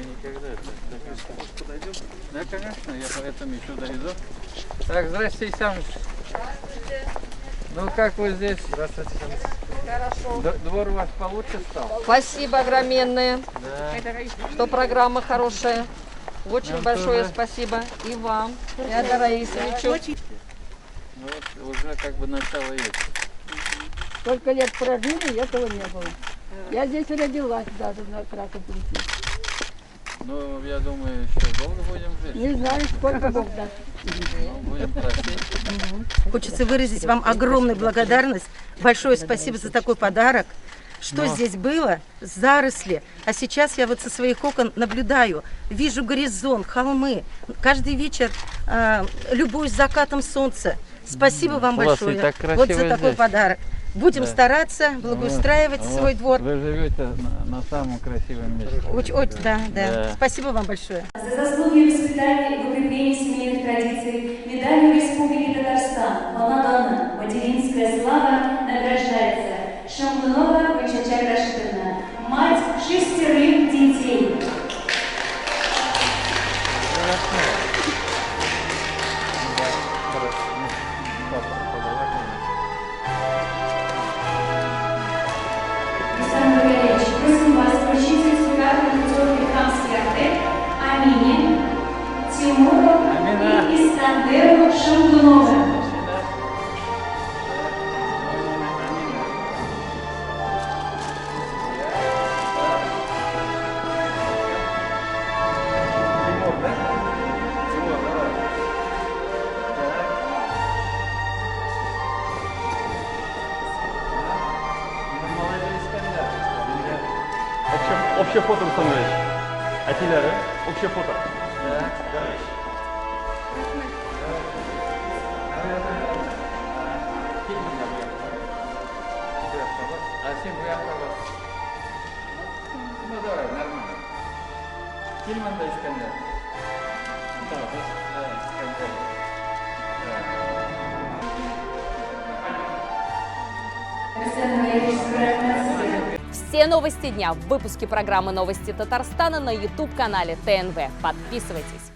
мы никогда это. Да, конечно, я поэтому еще дойду. Так, здрасте, Исам. Ну, как вы здесь? Здравствуйте. Хорошо. Двор у вас получше стал? Спасибо огроменное, Да. что программа хорошая. Очень Нам большое тоже. спасибо и вам, Феодору Раисовичу. Ну, вот уже как бы начало есть. Сколько лет прожили, этого не было. Я здесь родилась даже на Красном пути. Ну, я думаю, еще долго будем жить. Не знаю, сколько Бог даст. Ну, будем просить. Хочется выразить вам огромную благодарность. Большое спасибо за такой подарок. Что здесь было? Заросли. А сейчас я вот со своих окон наблюдаю. Вижу горизонт, холмы. Каждый вечер любуюсь закатом солнца. Спасибо вам У вас и большое. так красиво Вот за такой здесь. подарок. Будем Да. стараться благоустраивать Вот свой двор. Вы живете на самом красивом месте. Очень, да. Да. Спасибо вам большое. За заслуги в воспитании и укреплении семейных традиций медалью Республики Татарстан «Волна-Донна» «Материнская слава» награждается Шамгунова Гульчачак Рашидовна, мать 6 детей. Александр Валерьевич, просим вас вручить сертификат на путевки в Хамский отель Амине, Тимуру Амина. и Искандеру Шамгунову. Общее фото, Руслан Ильич. Әтиләре, общее фото. Асим, вы Ну давай, нормально. Кильман да Искандер. Да, Искандер. Александр Валерьевич, собирает. Все новости дня в выпуске программы «Новости Татарстана» на YouTube-канале ТНВ. Подписывайтесь.